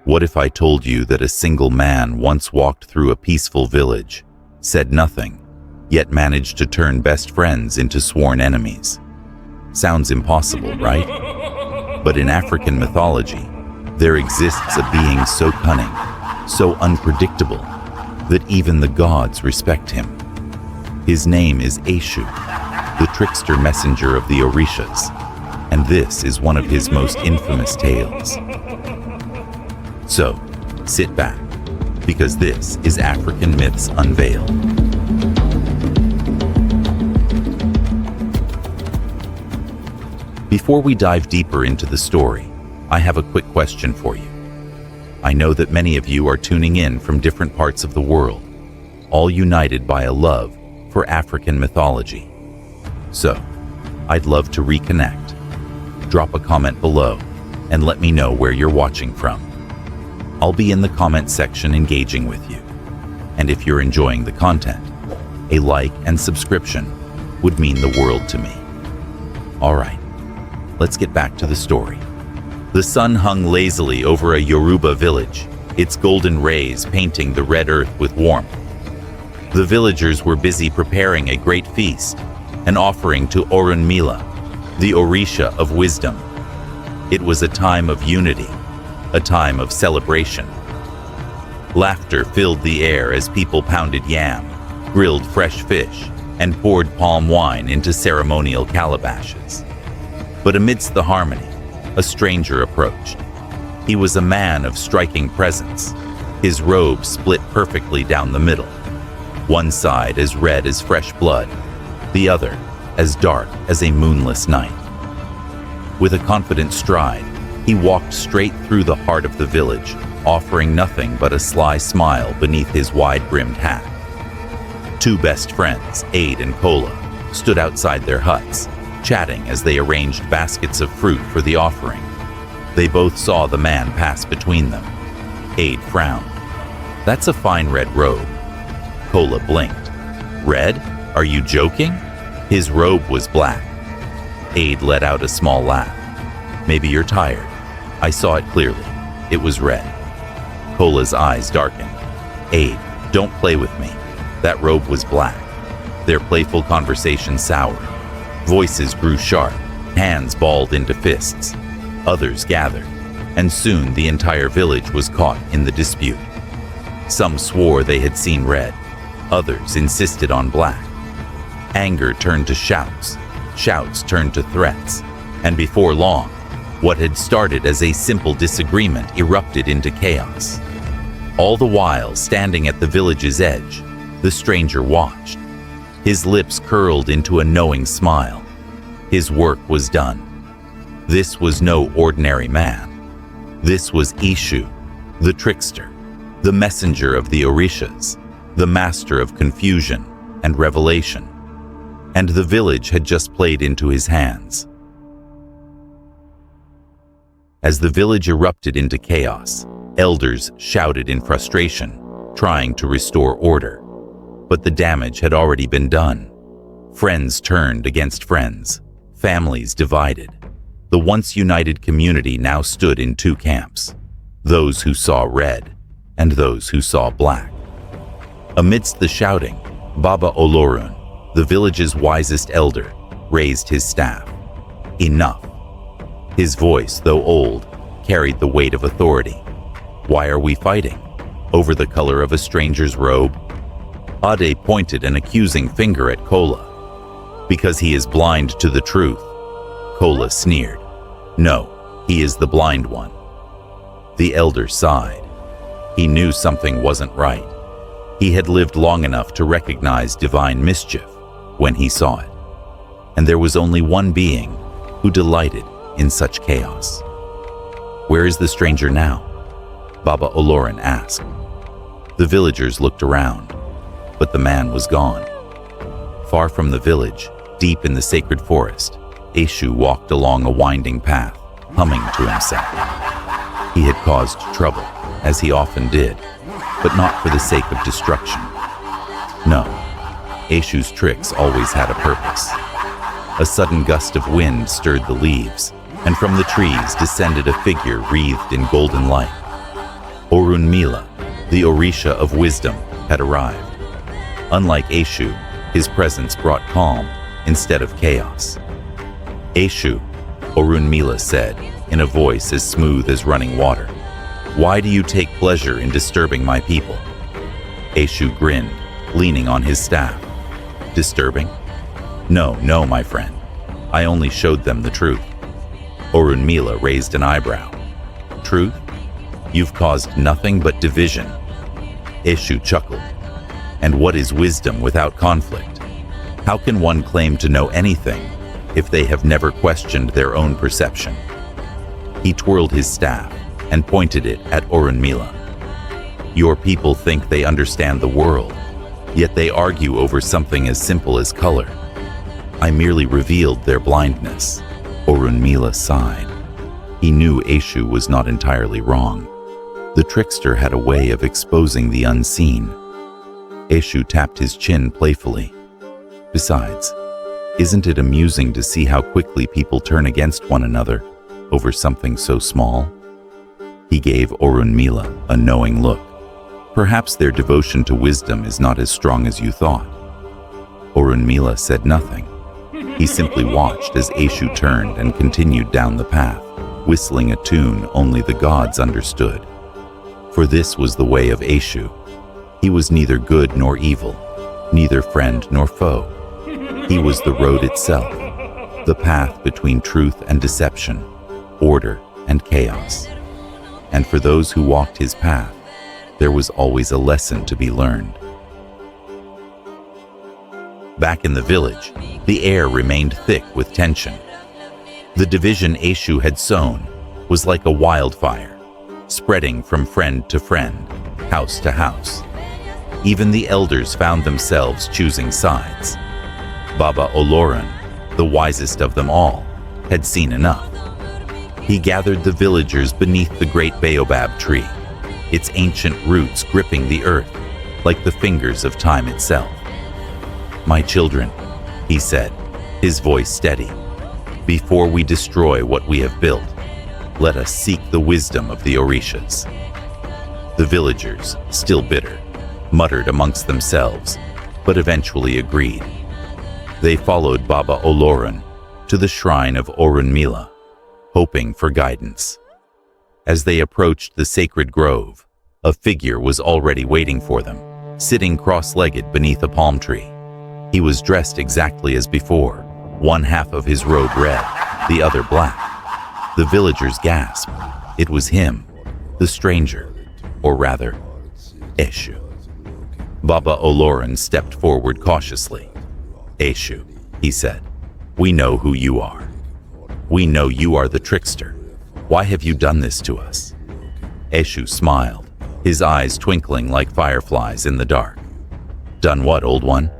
What if I told you that a single man once walked through a peaceful village, said nothing, yet managed to turn best friends into sworn enemies? Sounds impossible, right? But in African mythology, there exists a being so cunning, so unpredictable, that even the gods respect him. His name is Eshu, the trickster messenger of the Orishas, and this is one of his most infamous tales. So, sit back, because this is African Myths Unveiled. Before we dive deeper into the story, I have a quick question for you. I know that many of you are tuning in from different parts of the world, all united by a love for African mythology. So, I'd love to reconnect. Drop a comment below and let me know where you're watching from. I'll be in the comment section engaging with you. And if you're enjoying the content, a like and subscription would mean the world to me. All right, let's get back to the story. The sun hung lazily over a Yoruba village, its golden rays painting the red earth with warmth. The villagers were busy preparing a great feast, an offering to Orunmila, the Orisha of wisdom. It was a time of unity, a time of celebration. Laughter filled the air as people pounded yam, grilled fresh fish, and poured palm wine into ceremonial calabashes. But amidst the harmony, a stranger approached. He was a man of striking presence. His robe split perfectly down the middle, one side as red as fresh blood, the other as dark as a moonless night. With a confident stride, he walked straight through the heart of the village, offering nothing but a sly smile beneath his wide-brimmed hat. Two best friends, Ade and Kola, stood outside their huts, chatting as they arranged baskets of fruit for the offering. They both saw the man pass between them. Ade frowned. "That's a fine red robe." Kola blinked. "Red? Are you joking?" His robe was black. Ade let out a small laugh. "Maybe you're tired. I saw it clearly. It was red." Kola's eyes darkened. "Ade, don't play with me. That robe was black." Their playful conversation soured. Voices grew sharp, hands balled into fists. Others gathered, and soon the entire village was caught in the dispute. Some swore they had seen red. Others insisted on black. Anger turned to shouts. Shouts turned to threats. And before long, what had started as a simple disagreement erupted into chaos. All the while, standing at the village's edge, the stranger watched. His lips curled into a knowing smile. His work was done. This was no ordinary man. This was Eshu, the trickster, the messenger of the Orishas, the master of confusion and revelation. And the village had just played into his hands. As the village erupted into chaos, elders shouted in frustration, trying to restore order. But the damage had already been done. Friends turned against friends, families divided. The once united community now stood in two camps, those who saw red and those who saw black. Amidst the shouting, Baba Olorun, the village's wisest elder, raised his staff. Enough. His voice, though old, carried the weight of authority. "Why are we fighting? Over the color of a stranger's robe?" Ade pointed an accusing finger at Kola. "Because he is blind to the truth." Kola sneered. "No, he is the blind one." The elder sighed. He knew something wasn't right. He had lived long enough to recognize divine mischief when he saw it. And there was only one being who delighted in such chaos. "Where is the stranger now?" Baba Oloran asked. The villagers looked around, but the man was gone. Far from the village, deep in the sacred forest, Eshu walked along a winding path, humming to himself. He had caused trouble, as he often did, but not for the sake of destruction. No, Eshu's tricks always had a purpose. A sudden gust of wind stirred the leaves, and from the trees descended a figure wreathed in golden light. Orunmila, the Orisha of wisdom, had arrived. Unlike Eshu, his presence brought calm instead of chaos. Eshu, Orunmila said, in a voice as smooth as running water, "Why do you take pleasure in disturbing my people?" Eshu grinned, leaning on his staff. "Disturbing? No, my friend. I only showed them the truth." Orunmila raised an eyebrow. "Truth? You've caused nothing but division." Eshu chuckled. "And what is wisdom without conflict? How can one claim to know anything if they have never questioned their own perception?" He twirled his staff and pointed it at Orunmila. "Your people think they understand the world, yet they argue over something as simple as color. I merely revealed their blindness." Orunmila sighed. He knew Eshu was not entirely wrong. The trickster had a way of exposing the unseen. Eshu tapped his chin playfully. "Besides, isn't it amusing to see how quickly people turn against one another over something so small?" He gave Orunmila a knowing look. "Perhaps their devotion to wisdom is not as strong as you thought." Orunmila said nothing. He simply watched as Eshu turned and continued down the path, whistling a tune only the gods understood. For this was the way of Eshu. He was neither good nor evil, neither friend nor foe. He was the road itself, the path between truth and deception, order and chaos. And for those who walked his path, there was always a lesson to be learned. Back in the village, the air remained thick with tension. The division Eshu had sown was like a wildfire, spreading from friend to friend, house to house. Even the elders found themselves choosing sides. Baba Oloran, the wisest of them all, had seen enough. He gathered the villagers beneath the great baobab tree, its ancient roots gripping the earth like the fingers of time itself. "My children," he said, his voice steady, "before we destroy what we have built, let us seek the wisdom of the Orishas." The villagers, still bitter, muttered amongst themselves, but eventually agreed. They followed Baba Oloran to the shrine of Orunmila, hoping for guidance. As they approached the sacred grove, a figure was already waiting for them, sitting cross-legged beneath a palm tree. He was dressed exactly as before, one half of his robe red, the other black. The villagers gasped. It was him, the stranger, or rather, Eshu. Baba Oloran stepped forward cautiously. "Eshu," he said, "we know who you are. We know you are the trickster. Why have you done this to us?" Eshu smiled, his eyes twinkling like fireflies in the dark. "Done what, old one?"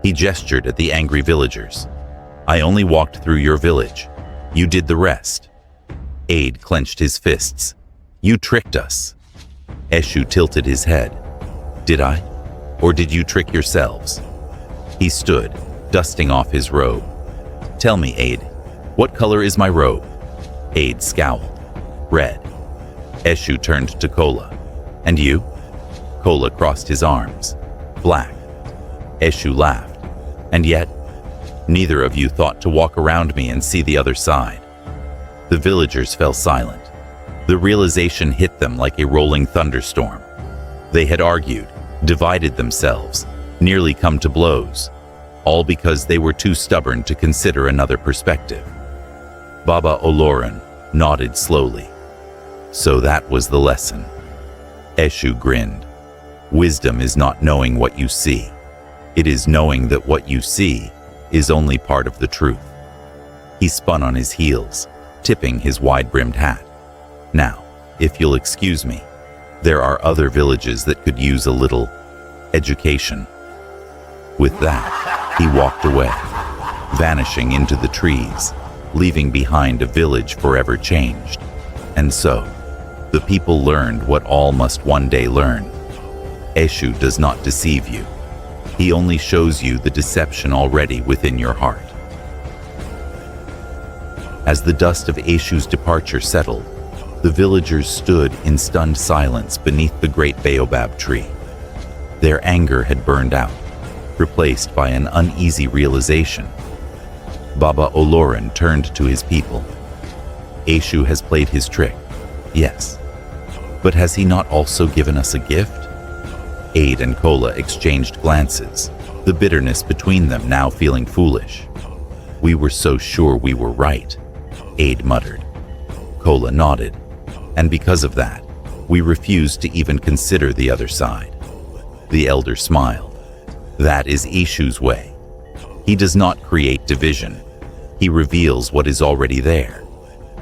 He gestured at the angry villagers. "I only walked through your village. You did the rest." Aid clenched his fists. "You tricked us." Eshu tilted his head. "Did I? Or did you trick yourselves?" He stood, dusting off his robe. "Tell me, Aid, what color is my robe?" Aid scowled. "Red." Eshu turned to Kola. "And you?" Kola crossed his arms. "Black." Eshu laughed. "And yet, neither of you thought to walk around me and see the other side." The villagers fell silent. The realization hit them like a rolling thunderstorm. They had argued, divided themselves, nearly come to blows, all because they were too stubborn to consider another perspective. Baba Oloran nodded slowly. So that was the lesson. Eshu grinned. Wisdom is not knowing what you see. It is knowing that what you see is only part of the truth. He spun on his heels, tipping his wide-brimmed hat. "Now, if you'll excuse me, there are other villages that could use a little education." With that, he walked away, vanishing into the trees, leaving behind a village forever changed. And so, the people learned what all must one day learn. Eshu does not deceive you. He only shows you the deception already within your heart. As the dust of Eshu's departure settled, The villagers stood in stunned silence beneath the great baobab tree. Their anger had burned out, replaced by an uneasy realization. Baba Oloran turned to his people. Eshu has played his trick, yes. But has he not also given us a gift? Ade and Kola exchanged glances, the bitterness between them now feeling foolish. We were so sure we were right, Ade muttered. Kola nodded, and because of that, we refused to even consider the other side. The elder smiled. That is Eshu's way. He does not create division. He reveals what is already there.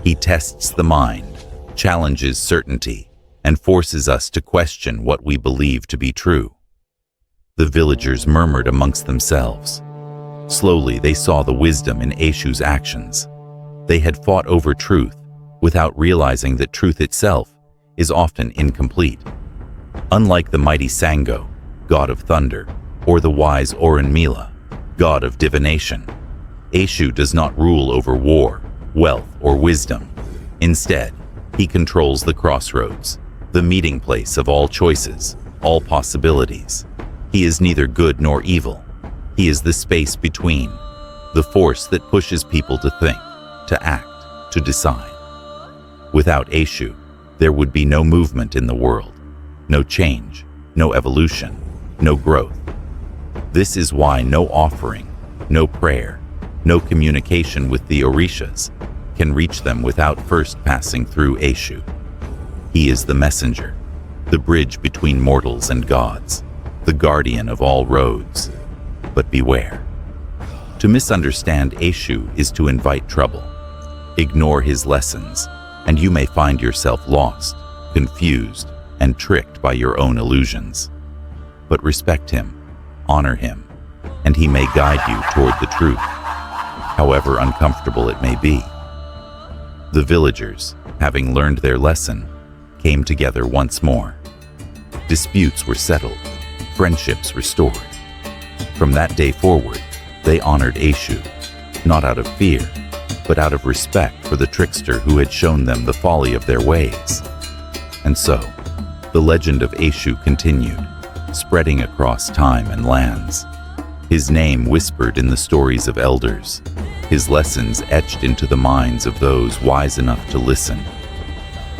He tests the mind, challenges certainty, and forces us to question what we believe to be true. The villagers murmured amongst themselves. Slowly they saw the wisdom in Eshu's actions. They had fought over truth without realizing that truth itself is often incomplete. Unlike the mighty Sango, god of thunder, or the wise Orunmila, god of divination, Eshu does not rule over war, wealth, or wisdom. Instead, he controls the crossroads, the meeting place of all choices, all possibilities. He is neither good nor evil. He is the space between, the force that pushes people to think, to act, to decide. Without Eshu, there would be no movement in the world, no change, no evolution, no growth. This is why no offering, no prayer, no communication with the Orishas can reach them without first passing through Eshu. He is the messenger, the bridge between mortals and gods, the guardian of all roads. But beware. To misunderstand Eshu is to invite trouble. Ignore his lessons, and you may find yourself lost, confused, and tricked by your own illusions. But respect him, honor him, and he may guide you toward the truth, however uncomfortable it may be. The villagers, having learned their lesson, came together once more. Disputes were settled, friendships restored. From that day forward, they honored Eshu, not out of fear, but out of respect for the trickster who had shown them the folly of their ways. And so, the legend of Eshu continued, spreading across time and lands. His name whispered in the stories of elders, his lessons etched into the minds of those wise enough to listen.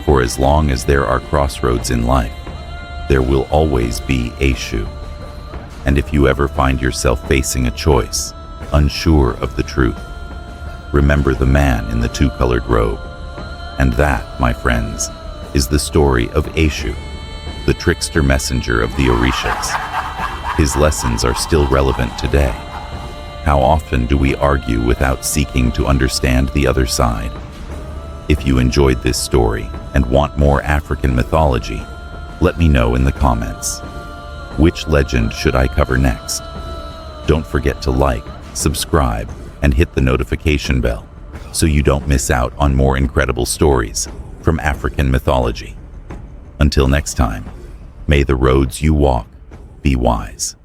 For as long as there are crossroads in life, there will always be Eshu. And if you ever find yourself facing a choice, unsure of the truth, remember the man in the two-colored robe. And that, my friends, is the story of Eshu, the trickster messenger of the Orishas. His lessons are still relevant today. How often do we argue without seeking to understand the other side? If you enjoyed this story and want more African mythology, let me know in the comments. Which legend should I cover next? Don't forget to like, subscribe, and hit the notification bell so you don't miss out on more incredible stories from African mythology. Until next time, may the roads you walk be wise.